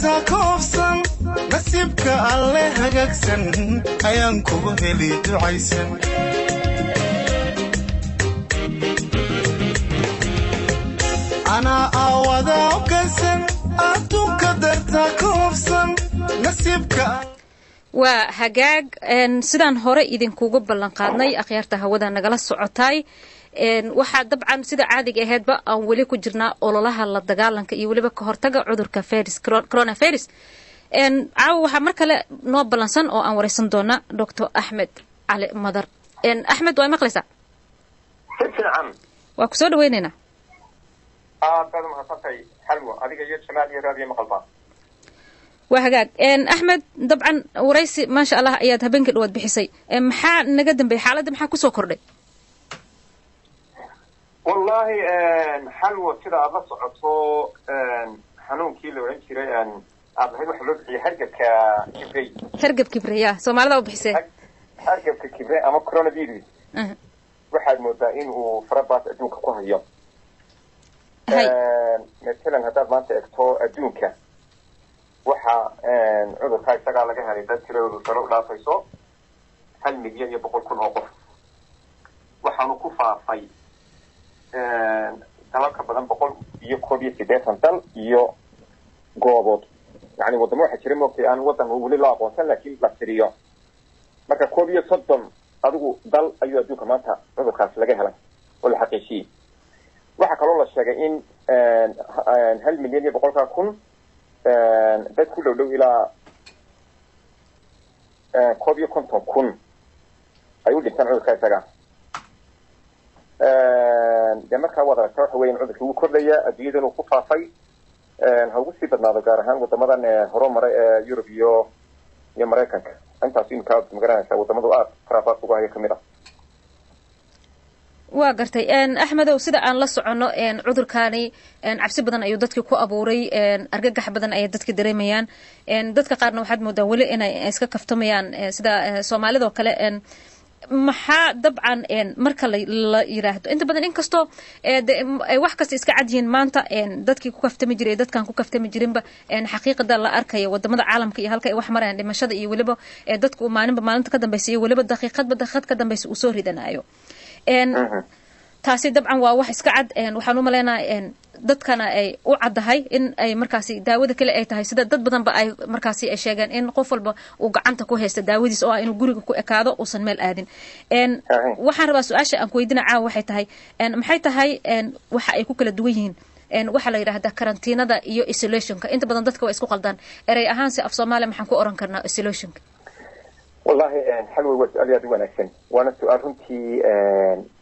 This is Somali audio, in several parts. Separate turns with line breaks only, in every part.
dartaa koobsan nasiibka alle hagaagsan ayaan kugu heli ducaysan ana awada okansan adduunka dartaa koobsan nasiibka
waa hagaag sidaan hore idinkugu ballan qaadnay akhyaarta hawada nagala socotay waxa dabcan sida caadiga ahaydba aan wali ku jirnaa ololaha la dagaalanka iyo waliba ka hortaga cudurka coronavirus caawa waxa mar kale noo ballansan oo aan wareysan doona Dr. Axmed Cali Madar Axmed way maqlaysaa
fiican
waa ku soo dhaweynayna
baad ma hasatay halwa adiga iyo jamaal iyo raadiyo maqalba
وهجاج أحمد طبعا ورئيس ما شاء الله أياد هبنك الواد بحسي محا نقدم بحالة محا كسو كردي
والله حلوة كده أبص عطو حنون كيلو عندي رأي أبغى حلو يحرق كبري
حرق كبري يا سو ما له بحسي
حرق كبري أما كورونا فيروس واحد مدائن وفربات أدونك قهية مثلا هذا ما تأكتو أدونك waxa cudurka isaga laga helay dad tiradu sare u dhaafayso 1 milyan iyo 100 kun oo qof waxaanu ku faafay dalka badan 180 dal iyo goobood yani wadamo waxa jiray moogtay aan wadan wali la aqoonsan laakiin la tiriyo marka 130 adigu dal ayuu adduunka maanta cudurkaas laga helay oo la xaqiijiyay waxa kaloo la sheegay in 1 milyan iyo 100 kun dad ku dhow ilaa 150 kun ayuu dhintaan cudurka isaga marka wada waxa weeyaan cudurka uu kordhaya adduunyada uu ku faafay ha ugu sii badnaado gaar ahaan wadamadan horumaray ee Yurub iyo Mareykanka intaas in ka magaranaysa wadamadu aad farafaas uga haya kamid ah
waa gartay Axmedow sida aan la socono cudurkaani cabsi badan ayuu dadka ku abuuray argagax badan ay dadka dareemayaan dadka qaarna waxaad moodaa wali inay iska kaftamayaan sida Soomaalida oo kale maxaa dabcan marka la yiraahdo inta badan inkastoo ay wax kasta iska cadyiin maanta dadkii ku kaftami jiray dadkan ku kaftami jirinba xaqiiqada la arkayo wadamada caalamka iyo halka ay wax marayaan dhimashada iyo waliba dadku maalinta ka dambeysay iyo waliba daqiiqad ka dambeysay uu soo ridanayo taasi dabcan waa wax iska cad waxaan u maleynayaa dadkana ay u cadahay in ay markaasi daawada kale ay tahay sida dad badan ba ay markaasi ay sheegeen in qof walba uu gacanta ku haysto daawadiis oo inuu guriga ku ekaado uusan meel aadin waxaan rabaa su'aasha aan ku weydiina caawa waxay tahay maxay tahay waxa ay ku kala duwan yihiin waxa la yiraahdaa karantiinada iyo isolationka inta badan dadka waa isku qaldaan eray ahaan si af Soomaali maxaan ku oran karnaa isolationka
والله حلو وسؤال يا دوان أحسن وأنا سؤال رنتي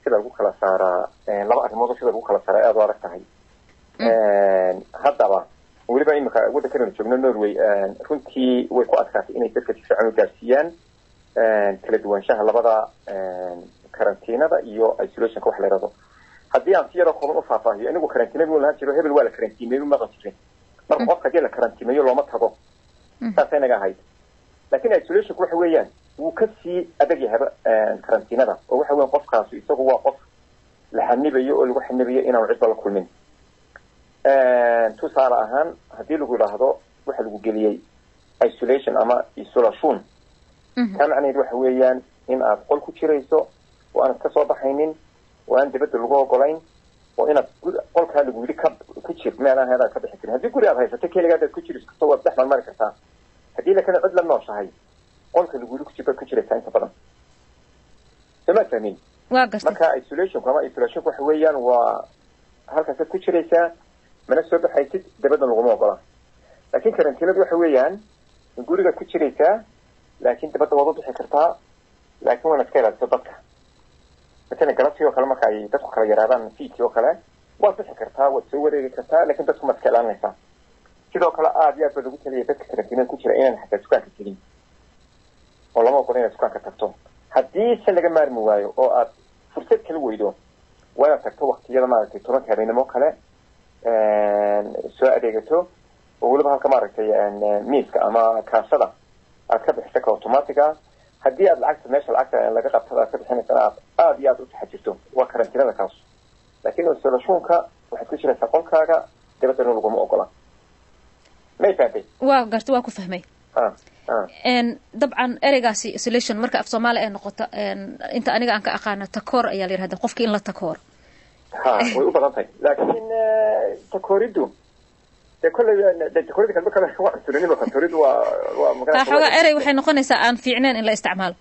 كذا أقول كلا سارة لما الموضوع كذا أقول كلا سارة أدوار تهي هذا بقى ولي بقى إنك وده كنا نشوفنا النرويج رنتي ويكو أساس إني تذكر في عمل جالسيان كلا دوان شهر لبضع كارنتينا ده يو isolation كوحلة رضو هذه عن سيرة قوم أفافا هي إنه كارنتينا بيقول هذا شيء هبل ولا كارنتينا يوم ما غشين مرة قصة جل كارنتينا يوم ما تهضو ساسينا جاهيد لكن isolation كل حويان وكسي أدري هذا كارنتينا ده وهو حويان قف كاسو يسوق وقف لحنبي يقول وحنبي إنا وعد بالله كل من تصار أهم هذه اللي يقول هذا واحد يقول لي isolation أما isolation كان عني روح حويان إن أقول كل رئيسه وأنا كصوب حينين وأنا دبت اللغة قلين وأنا قل كان يقول لي كتير ما أنا هذا كده حكي هذه يقول يا أخي فتكلم قاعد كتير كتوه بتحمل المركز ها هذه لكن عدل الناس هاي قل كان يقول لك كتير ساينس بدن سمعت فهمين ما كان isolation كمان isolation كحويان وهل كان كتير إيسا من السبب حيث دبت اللغة قلين لكن كارنتينا روح حويان يقول لك كتير إيسا لكن دبت وضع حكرتها لكن أنا أتكلم صدقها مثلا جربتي وكلامك أي تدخل على جرابان فيتي وكلا وأنت حكرتها وتسوي كرتها لكن تدخل ما تكلم نفسها كده وكلا أبيات بدو قلت لي تذكر كارنتينا كتير أين حتى سكان كتيرين والله ما قلنا سكان كتبتهم حديث اللي جمع الموايو أو فرصة كل ويدو وأنا تكتب وقت يلا ما تترك هذين موكلا سواء ديجتو وقولوا بها كمارة ميسك أما كاسلا أكتب حسك أوتوماتيكا هدي العكس ماشي العكس اللي قطعت هذا كده حين سنة يا دوت حجتهم وكرنتينا ذكاس لكن السولاشونكا واحد كل شيء ساقولكا دبت إنه لقوم أقوله ما يفهمي
وقرت واكو فهمي ان طبعا اريغاسي isolation marka af Soomaali ay noqoto inta aniga aan ka aqaan takoor ayaa la yiraahdaa qofkii in la takoor
way u badan tahay laakiin takoridu takoridu kan marka wax surinimo takoridu waa
magaalada xooga eray waxay noqonaysaa aan fiicneen in la isticmaalo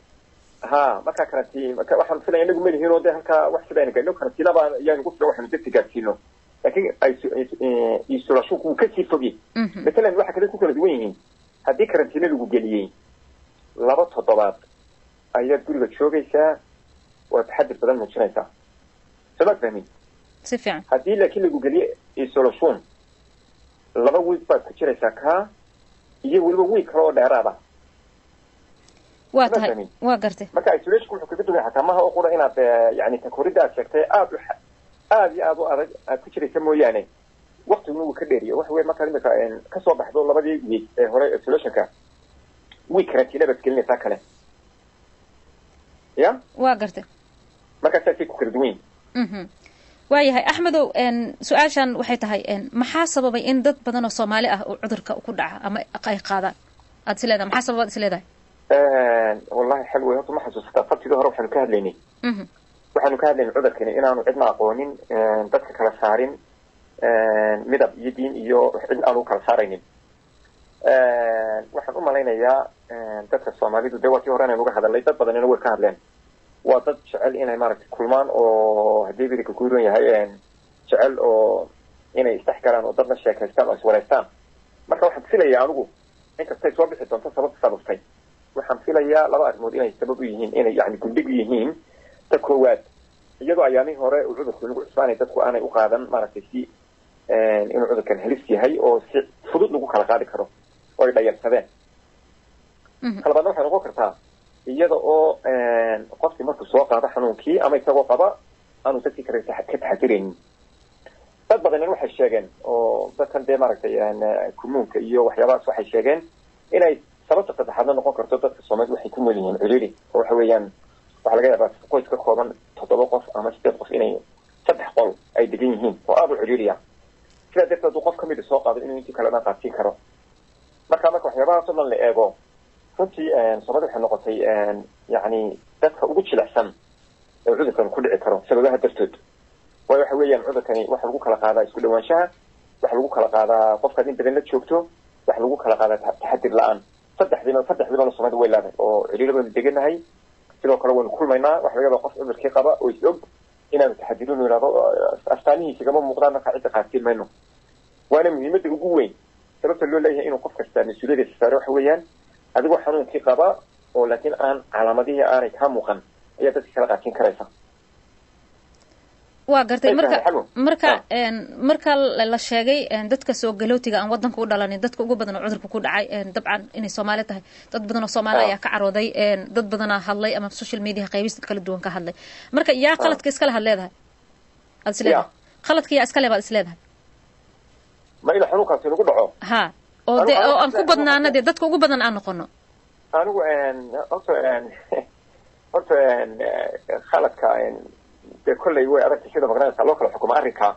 marka karantiin waxaan filayaa inagu malihiin oo halka wax sidaan gaadno karantiinaba ayaan ku filan waxaan dadka gaarsiino laakiin ay isolation ku ka sii fogi mesela waxa kale ku kala duwan yihiin haddii karantiina lagu geliyey 2 toddobaad ayaad guriga joogaysaa waa taxadir badan muujinaysaa sabab fahmin
si fiican
haddii laakiin lagu geliyey isolation 2 week baad ku jiraysaa ka iyo waliba week kale oo dheeraada
waa tahay waa gartay
marka isolation wuxuu kaga duwan xataa maaha oo qura inaad yani takorida aad sheegtay aad iyo aad u adag aad ku jiraysa mooyaane waqtigu uu ka dheeriyo wax weey marka imika ka soo baxdo labadii week ee hore isolationka week karantiina bad gelinaysaa kale ya
waa gartay
marka taasi ku kala duwan
waayahay axmedow su'aashan waxay tahay maxaa sababay in dad badan oo Soomaali ah oo cudurka ku dhaca ama ay qaadaan aad sileedahay maxaa sababay sileedahay
wallahi xalwa horta ma xasuustaa qabtiga hore waxaan ka hadlaynay waxaanu ka hadlaynay cudurkani inaanu cidna aqoonin dadka kala saarin midab iyo diin iyo cid aanu kala saaraynin waxaan u malaynayaa dadka Soomaalidu dawladii hore inay uga hadalay dad badan inay way ka hadleen waa dad jecel inay maaragtay kulmaan oo hadii bidika ku roon yahay jecel oo inay istaxkaraan oo dadna sheekaystaan oo iswareystaan marka waxaan filayaa anigu inkasta ay soo bixi doonto sababtay waxaan filayaa laba arrimood inay sabab u yihiin inay yani guddig yihiin ta koowaad iyadoo ayaamihii hore uu cudurku lagu cusbaanay dadku aanay u qaadan maaragtay si inuu cudurkan halis yahay oo si fudud lagu kala qaadi karo oo ay dhayalsadeen kalabadna waxay noqon kartaa iyada oo qofkii markuu soo qaado xanuunkii ama isagoo qaba aanu dadkii kale ka taxadiraynin dad badan waxay sheegeen oo dadkan dee maaragtay kumuunka iyo waxyaabahaas waxay sheegeen inay sababta saddexaadna noqon karto dadka Soomaalidu waxay ku nool yihiin cudurri oo waxa weeyaan waxa laga yaabaa qoys ka kooban 7 qof ama 8 qof inay 3 qol ay degan yihiin oo aad u cudurriya sida dadka qof ka mid ah soo qaado inuu intii kale aan qaadin karo marka waxyaabahaas oo la eego runtii Soomaalidu waxay noqotay yani dadka ugu jilicsan ee cudurkan ku dhici karo sababaha dartood waxa weeyaan cudurkani waxa lagu kala qaadaa isku dhawaanshaha waxa lagu kala qaadaa qofka in badan la joogto waxa lagu kala qaadaa taxadir la'aan saddexdiina Soomaalidu way leedahay oo ciriirada deganahay sidoo kale waan kulmaynaa waxa laga yaabaa qof cudurkii qaba oo isog inaan taxadirino ilaado astaanihiisa kama muuqdaan marka cid qaadin mayno waana muhiimadda ugu weyn sababta loo leeyahay inuu qof kasta mas'uuliyadiisa saaro waxa weeyaan adigoo xanuunkii qaba oo laakiin aan calaamadihii aanay ka muuqan ayaa dadka kala qaadin karaysa
waa gartay marka la sheegay dadka soo galootiga aan wadanka u dhalanin dadka ugu badan oo cudurka ku dhacay dabcan inay Soomaali tahay dad badan oo Soomaali ayaa ka carooday dad badan hadlay ama social media qaybista kala duwan ka hadlay marka yaa qaladka iska la hadleedahay aad isleedahay qaladka yaa iska leebaad isleedahay
ma ila xanuunkaasi lagu dhaco
oo aan ku badnaana dadka ugu badan aan noqono
anigu horta khaladka كل يوم أردت كذا مقنعة سلوك الحكومة أريكا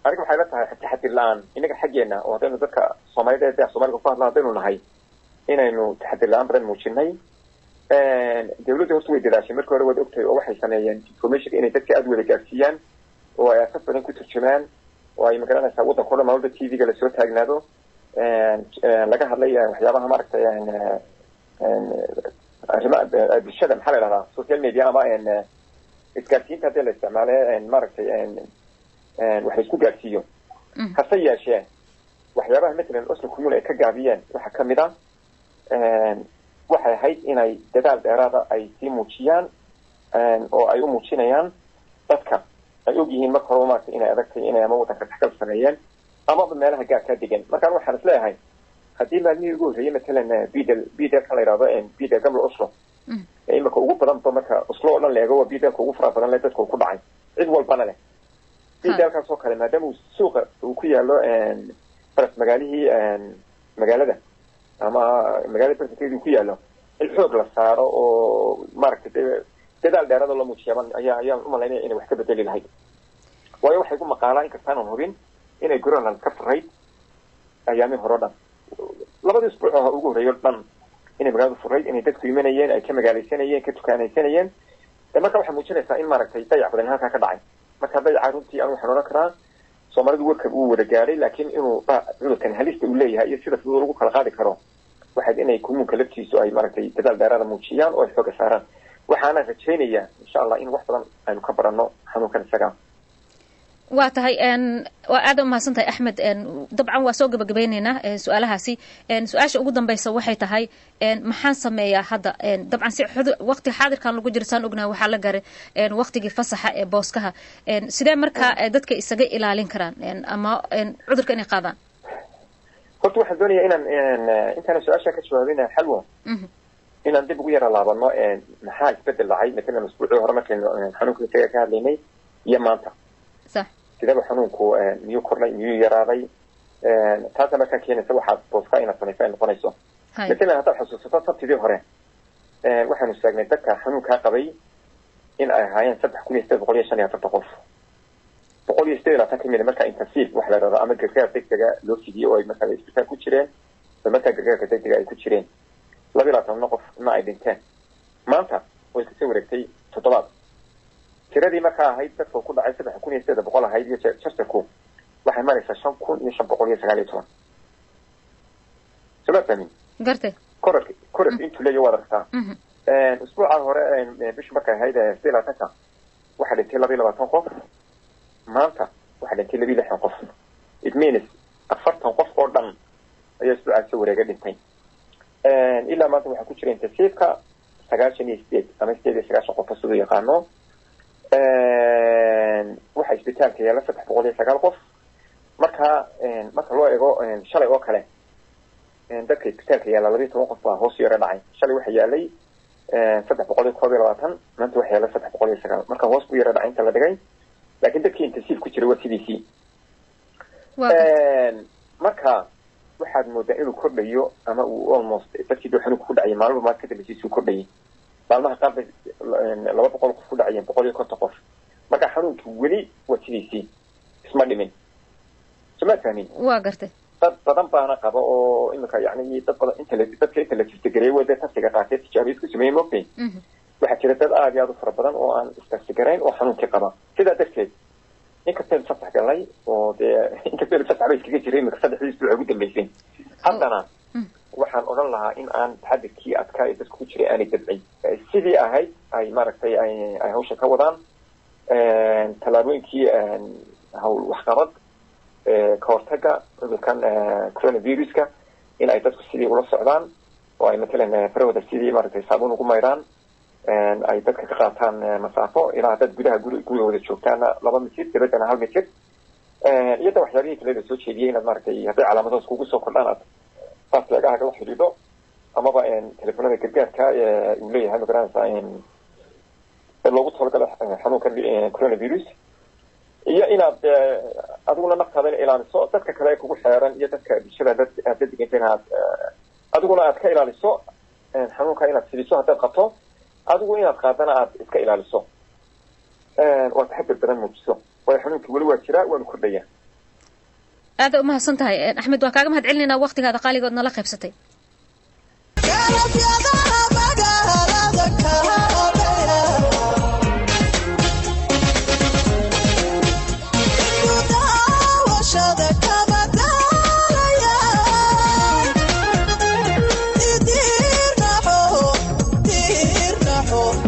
أريكا حياتها تحت الآن إنك حجينا وهذا ذكر صومالي ده صومالي قفاز لا دينه نهاي إنه تحت الآن برن موجناي دولته هرسوي دراسة مركور ود أكتر واحد سنة يعني كوميشك إنه تذكر أدوية جالسيان وأساس بدن كتر كمان وأي مقنعة سوونا كل ما ولد تي في جالس يوتها جنادو لقى هذلي حياتها مركز يعني جماعة بالشدة محل على السوشيال ميديا ما يعني isgaarsiinta hadii la isticmaalay maaragtay waxay isku gaarsiiyo hase yeeshee waxyaabaha midna usla kuyuun ay ka gaabiyeen waxa ka mid ah waxay ahayd inay dadaal dheeraada ay sii muujiyaan oo ay u muujinayaan dadka ay og yihiin marka hore maaragtay inay adagtay inay ama wadanka taxkal sameeyeen ama meelaha gaarka degan markaan waxaan isleeyahay haddii maalmihii ugu horreeyay matalan bidel kan la yidhahdo bidel gabla oslo imika ugu badan marka oslo oo dhan la eego waa bidelka ugu fara badan leh dadka ku dhacay cid walbana leh bidelkaas oo kale maadaama uu suuqa uu ku yaalo faras magaalada ama magaalada barkeedii ku yaalo in xoog la saaro oo maaragtay dadaal dheeraad la muujiyo ayaa u malaynaya inay wax ka bedeli lahayd waayo waxay ku maqaalaan in kastaan hubin inay Greenland ka faray ayaamii hore dhan labada isbuuc oo ugu horeeyo dhan inay magaaladu furayd inay dadku imanayeen ay ka magaalaysanayeen ka tukaanaysanayeen marka waxay muujinaysaa in maaragtay dayac badan halkaa ka dhacay marka dayaca runtii aan waxaan oran karaa Soomaalidu warka uu wada gaaray laakiin inuu cudurkan halista uu leeyahay iyo sida fudud lagu kala qaadi karo waxay inay kulmuunka laftiisu ay maaragtay dadaal dheeraad muujiyaan oo ay xoog saaraan waxaana rajaynayaa insha Allah in wax badan aynu ka barano xanuunkan isaga
waa tahay waa aad u mahadsantahay Axmed dabcan waa soo gabagabeynayna su'aalahaasi su'aasha ugu dambaysa waxay tahay maxaan sameeyaa hadda dabcan si waqti xaadirkan lagu jirsan ognahay waxa la gaaray waqtigii fasaxa ee booskaha sidee marka dadka isaga ilaalin karaan ama cudurka inay qaadaan
horta waxaan doonayaa intaan su'aasha ka jawaabina xalwo inaan dib ugu yara laabano maxaa isbedel dhacay midna usbuucii hore markii xanuunka isaga ka hadlaynay iyo maanta
صح
sidaba xanuunku miyuu kordhay miyuu yaraaday taas marka keenaysa waxa booska ina sameeyay noqonayso midna hadda xusuusato sabtidii hore waxaanu saagnay dadka xanuunka qabay in ay ahaayeen 3750 qof 170 kamid marka intensive wax la yiraahdo ama gargaar degdega loo fidiyo oo ay markaa isbitaal ku jireen marka gargaarka degdega ay ku jireen 22 qof ma ay dhinteen maanta way ka soo wareegtay 7 tiradii markaa ahayd dadka ku dhacay 3700 ahayd iyo jarjarku waxay maraysaa 5519 sababtani
gartay
kororka intuu leeyahay waa aragtaa usbuuca hore bisha markay ahayd 16 waxa dhintay 22 qof maanta waxa dhintay 26 qof it means 40 qof oo dhan ayaa usbuuca soo wareegay dhintay ilaa maanta waxa ku jira intensive-ka 98 ama 98 qof soo yaqaano waxa isbitaalka yaala 309 qof marka loo eego shalay oo kale dadka isbitaalka yaala 12 qof baa hoos yara dhacay shalay waxa yaalay 320 maanta waxa yaala 309 marka hoos ku yara dhacay inta la dhigay laakiin dadkii intensive ku jiray waa sidiisii marka waxaad moodaa inuu kordhayo ama uu almost dadkii xanuunku ku dhacay maalmo ma ka dambeysay kordhayay maalmaha qaar 200 qof ku dhacayeen 150 qof marka xanuunku weli waa sidiisii isma dhimin samaatani
waa gartay
dad badan baana qaba oo imika yani dad badan inta la tirtigareeyay wada tasiga qaatay tijaabis ku sameeyay moqtay waxa jira dad aad iyo aad u fara badan oo aan istasgarayn oo xanuunka qaba sida darteed inka teen fasax galay oo inka teen fasax bay iskaga jireen marka saddex isbuuc ugu dambeysay haddana waxaan oran lahaa in aan taxadirkii adkaa ee dadku ku jiray aanay dabcin sidii ahayd ay maaragtay ay hawsha ka wadaan talaabooyinkii hawl waxqabad ka hortaga cudurkan coronaviruska in ay dadku sidii ula socdaan oo ay matalan farahooda sidii maaragtay saabuun ugu maydhaan ay dadka ka qaataan masaafo ilaa dad gudaha gurigooda joogtaan 2 mitir dibadana 1 mitir iyada waxyaabihii kale soo jeediyay inaad maaragtay hadday calaamadahaas kugu soo kordhaan aad faslagaaga la xiriido amaba telefoonada gargaarka uu leeyahay magaranaysa loogu talagalay xanuunkan coronavirus iyo inaad adiguna naftaada ilaaliso dadka kale kugu xeeran iyo dadka bulshada aad degan adiguna aad ka ilaaliso xanuunka inaad fidiso haddaad qabto adigu inaad qaadana aad iska ilaaliso waa taxadir badan muujiso way xanuunka wali waa jira waa kordhaya
aad u mahadsantahay Axmed waa kaaga mahad celinayna waqtigaada qaaligood nala qaybsatay
Oh